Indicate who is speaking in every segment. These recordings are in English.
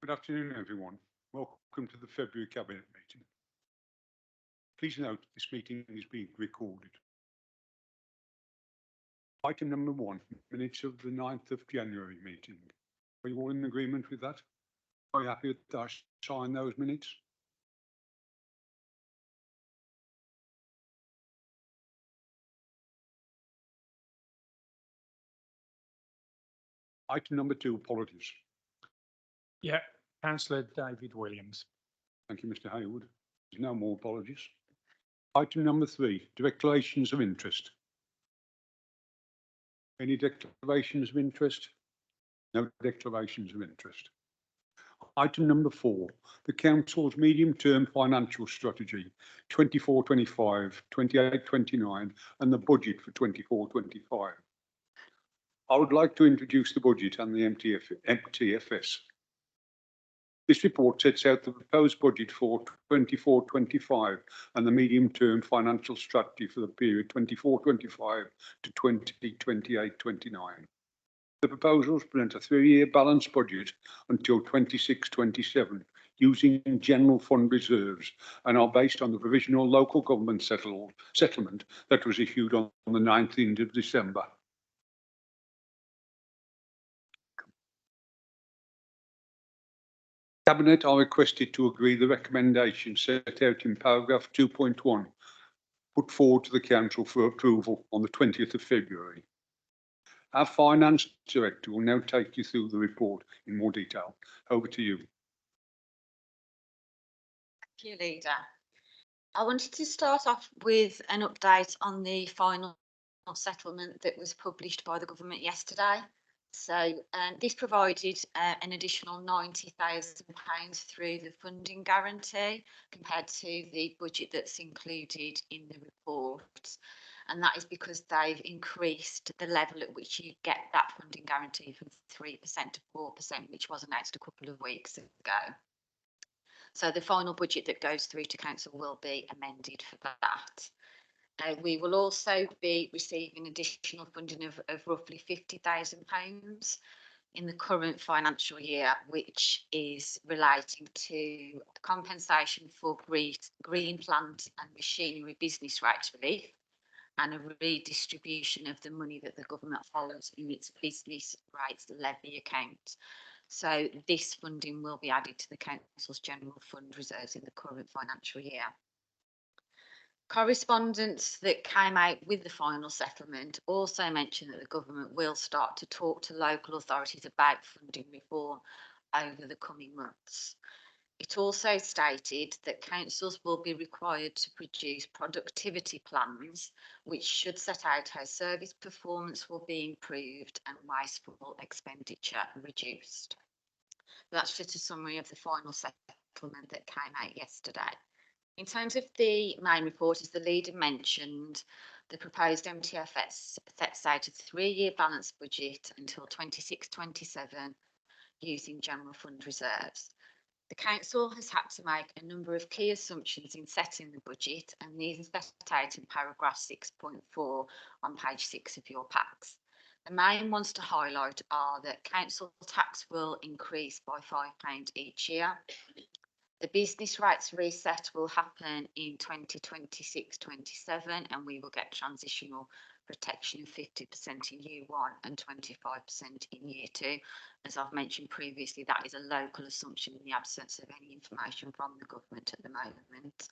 Speaker 1: Good afternoon, everyone. Welcome to the February Cabinet meeting. Please note this meeting is being recorded. Item number 1, minutes of the 9th of January meeting. Are you all in agreement with that? Are you happy that I sign those minutes? Item number 2, apologies.
Speaker 2: Yeah, Councillor David Williams.
Speaker 1: Thank you, Mr. Hayward. There's no more apologies. Item number 3, declarations of interest. Any declarations of interest? No declarations of interest. Item number 4, the Council's medium-term financial strategy 24-25, 28-29 and the budget for 24-25. I would like to introduce the budget and the MTFS. This report sets out the proposed budget for 24-25 and the medium-term financial strategy for the period 24-25 to 2028-29. The proposals present a 3-year balanced budget until 26-27 using general fund reserves and are based on the provisional local government settlement that was issued on the 19th of December. Cabinet are requested to agree the recommendations set out in paragraph 2.1 put forward to the Council for approval on the 20th of February. Our Finance Director will now take you through the report in more detail. Over to you.
Speaker 3: Thank you, Leader. I wanted to start off with an update on the final settlement that was published by the government yesterday. So this provided an additional £90,000 through the funding guarantee compared to the budget that's included in the report. And that is because they've increased the level at which you get that funding guarantee from 3% to 4%, which was announced a couple of weeks ago. So the final budget that goes through to Council will be amended for that. We will also be receiving additional funding of roughly £50,000 in the current financial year, which is relating to compensation for green plant and machinery business rates relief and a redistribution of the money that the government holds in its business rates levy account. So this funding will be added to the Council's general fund reserves in the current financial year. Correspondence that came out with the final settlement also mentioned that the government will start to talk to local authorities about funding reform over the coming months. It also stated that councils will be required to produce productivity plans which should set out how service performance will be improved and wasteful expenditure reduced. That's just a summary of the final settlement that came out yesterday. In terms of the main report, as the leader mentioned, the proposed MTFS sets out a 3-year balanced budget until 26-27 using general fund reserves. The Council has had to make a number of key assumptions in setting the budget, and these are set out in paragraph 6.4 on page 6 of your packs. The main ones to highlight are that council tax will increase by £5 each year. The business rates reset will happen in 2026-27, and we will get transitional protection of 50% in year 1 and 25% in year 2. As I've mentioned previously, that is a local assumption in the absence of any information from the government at the moment.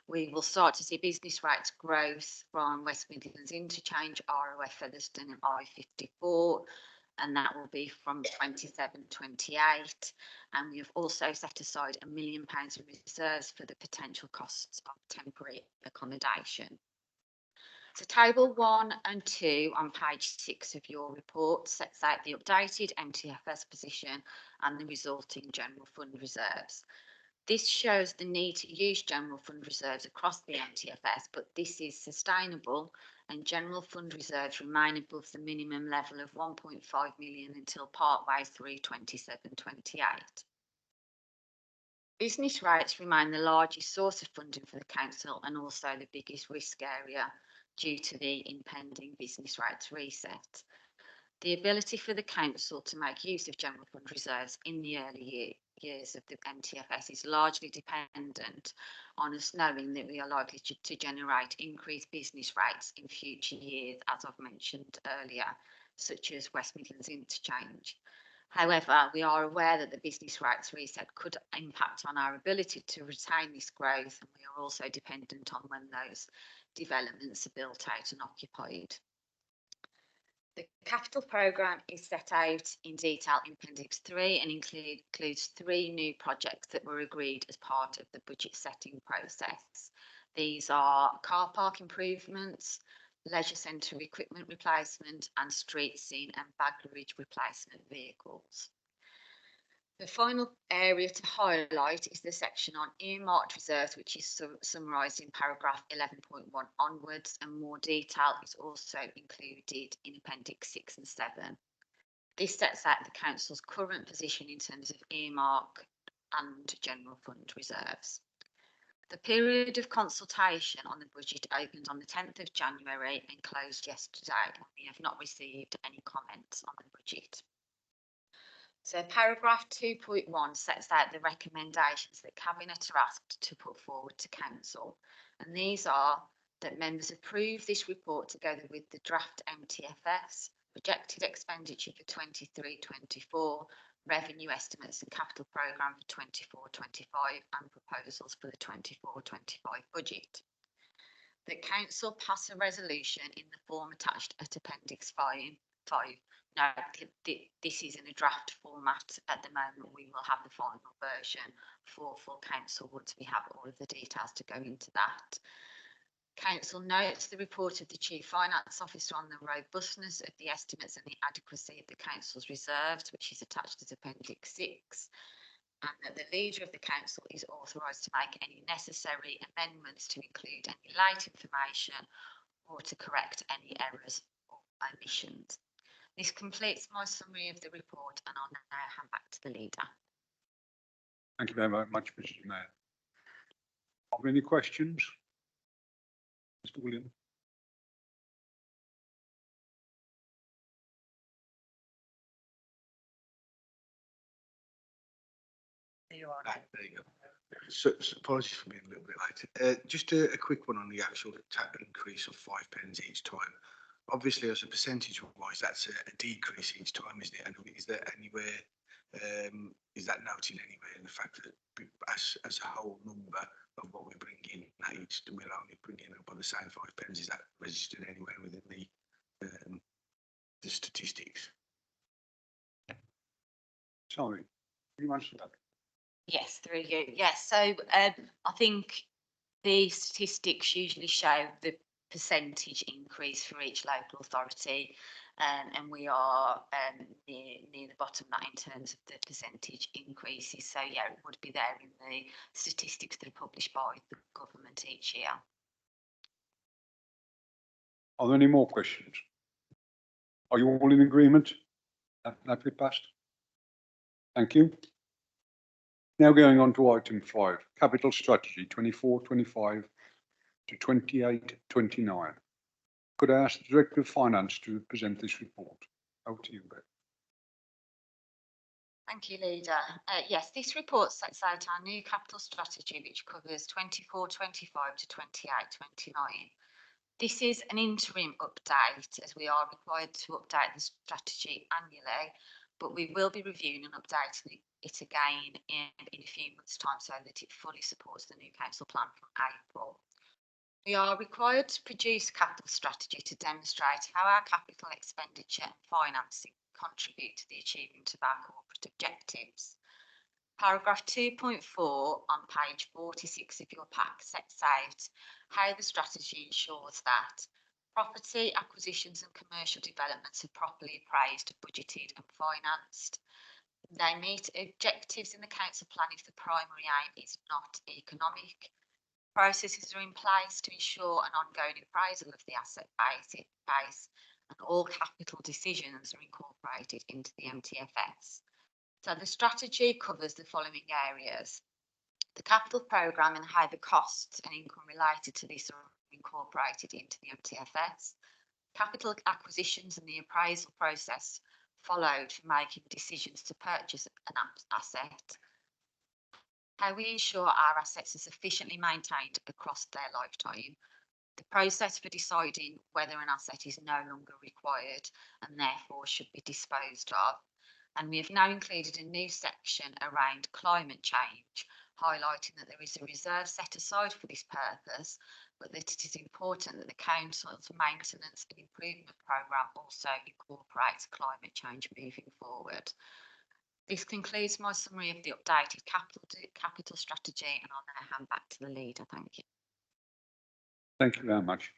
Speaker 3: We will start to see business rates growth from West Midlands Interchange, ROF Featherstone and I-54, and that will be from 27-28. And we have also set aside £1 million in reserves for the potential costs of temporary accommodation. So table 1 and 2 on page 6 of your report sets out the updated MTFS position and the resulting general fund reserves. This shows the need to use general fund reserves across the MTFS, but this is sustainable and general fund reserves remain above the minimum level of 1.5 million until partway through 27-28. Business rates remain the largest source of funding for the council and also the biggest risk area due to the impending business rates reset. The ability for the council to make use of general fund reserves in the early years of the MTFS is largely dependent on us knowing that we are likely to generate increased business rates in future years, as I've mentioned earlier, such as West Midlands Interchange. However, we are aware that the business rates reset could impact on our ability to retain this growth, and we are also dependent on when those developments are built out and occupied. The capital programme is set out in detail in Appendix 3 and includes 3 new projects that were agreed as part of the budget setting process. These are car park improvements, leisure centre equipment replacement, and street scene and baggerage replacement vehicles. The final area to highlight is the section on earmarked reserves, which is summarised in paragraph 11.1 onwards, and more detail is also included in Appendix 6 and 7. This sets out the Council's current position in terms of earmark and general fund reserves. The period of consultation on the budget opened on the 10th of January and closed yesterday, and we have not received any comments on the budget. So paragraph 2.1 sets out the recommendations that Cabinet are asked to put forward to Council, and these are that members approve this report together with the draft MTFS, projected expenditure for 23-24, revenue estimates and capital programme for 24-25, and proposals for the 24-25 budget. The Council pass a resolution in the form attached at Appendix 5. No, this is in a draft format at the moment. We will have the final version for full Council once we have all of the details to go into that. Council notes the report of the Chief Finance Officer on the robustness of the estimates and the adequacy of the Council's reserves, which is attached as Appendix 6, and that the Leader of the Council is authorised to make any necessary amendments to include any late information or to correct any errors or omissions. This completes my summary of the report, and I'll now hand back to the Leader.
Speaker 1: Thank you very much, Mr. Mayor. Are there any questions? Mr. Williams.
Speaker 4: There you go. So apologies for being a little bit late. Just a quick one on the actual tax increase of 5 pence each time. Obviously, as a percentage wise, that's a decrease each time, isn't it? And is there anywhere, is that noted anywhere in the fact that as a whole number of what we bring in, that each we're only bringing up by the same 5 pence, is that registered anywhere within the statistics?
Speaker 1: Sorry, you answered that.
Speaker 3: Yes, through you. Yes, so I think the statistics usually show the percentage increase for each local authority, and we are near the bottom of that in terms of the percentage increases. So yeah, it would be there in the statistics that are published by the government each year.
Speaker 1: Are there any more questions? Are you all in agreement? That be passed. Thank you. Now going on to item 5, capital strategy 24-25 to 28-29. Could I ask the Director of Finance to present this report? Over to you, Beth.
Speaker 3: Thank you, Leader. Yes, this report sets out our new capital strategy, which covers 24-25 to 28-29. This is an interim update, as we are required to update the strategy annually, but we will be reviewing and updating it again in a few months' time so that it fully supports the new council plan from April. We are required to produce a capital strategy to demonstrate how our capital expenditure and financing contribute to the achievement of our corporate objectives. Paragraph 2.4 on page 46 of your pack sets out how the strategy ensures that property acquisitions and commercial developments are properly appraised, budgeted and financed. They meet objectives in the council plan if the primary aim is not economic. Processes are in place to ensure an ongoing appraisal of the asset base, and all capital decisions are incorporated into the MTFS. So the strategy covers the following areas: the capital programme and how the costs and income related to this are incorporated into the MTFS, capital acquisitions and the appraisal process followed for making decisions to purchase an asset, how we ensure our assets are sufficiently maintained across their lifetime, the process for deciding whether an asset is no longer required and therefore should be disposed of. And we have now included a new section around climate change, highlighting that there is a reserve set aside for this purpose, but that it is important that the council's maintenance and improvement programme also incorporates climate change moving forward. This concludes my summary of the updated capital strategy, and I'll now hand back to the leader. Thank you.
Speaker 1: Thank you very much.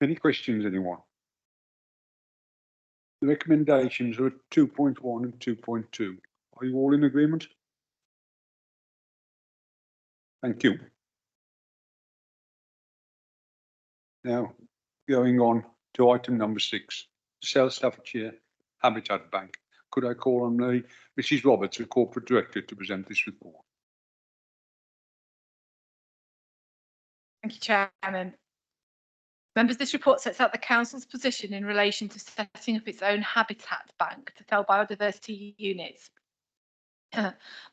Speaker 1: Any questions, anyone? The recommendations are 2.1 and 2.2. Are you all in agreement? Thank you. Now, going on to item number 6, South Staffordshire Habitat Bank. Could I call on Mrs. Roberts, the Corporate Director, to present this report?
Speaker 5: Thank you, Chairman. Members, this report sets out the Council's position in relation to setting up its own habitat bank to sell biodiversity units.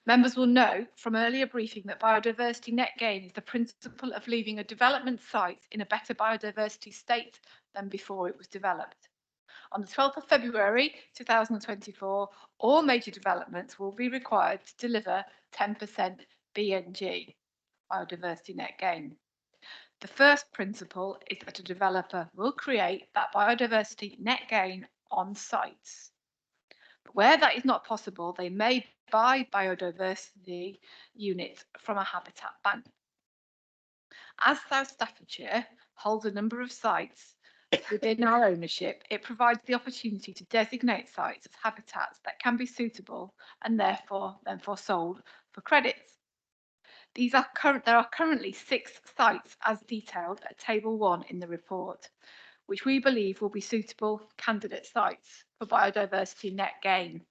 Speaker 5: Members will know from earlier briefing that biodiversity net gain is the principle of leaving a development site in a better biodiversity state than before it was developed. On the 12th of February 2024, all major developments will be required to deliver 10% BNG, biodiversity net gain. The first principle is that a developer will create that biodiversity net gain on sites. But where that is not possible, they may buy biodiversity units from a habitat bank. As South Staffordshire holds a number of sites within our ownership, it provides the opportunity to designate sites as habitats that can be suitable and therefore sold for credits. There are currently 6 sites as detailed at table 1 in the report, which we believe will be suitable candidate sites for biodiversity net gain.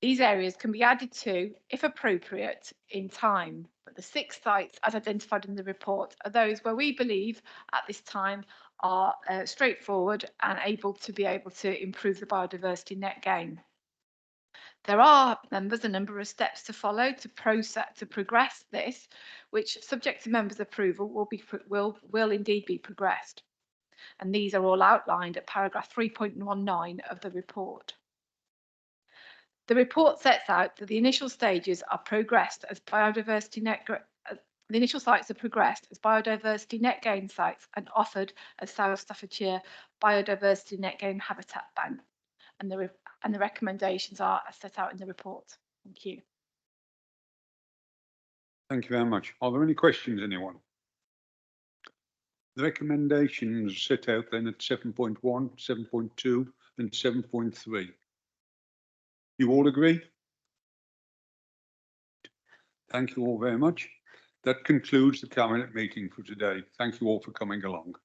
Speaker 5: These areas can be added to, if appropriate, in time, but the 6 sites as identified in the report are those where we believe at this time are straightforward and able to improve the biodiversity net gain. There are, members, a number of steps to follow to progress this, which, subject to members' approval, will indeed be progressed. And these are all outlined at paragraph 3.19 of the report. The report sets out that the initial stages are progressed as biodiversity net. The initial sites are progressed as biodiversity net gain sites and offered as South Staffordshire Biodiversity Net Gain Habitat Bank. And the recommendations are as set out in the report. Thank you.
Speaker 1: Thank you very much. Are there any questions, anyone? The recommendations set out then at 7.1, 7.2 and 7.3. You all agree? Thank you all very much. That concludes the Cabinet meeting for today. Thank you all for coming along.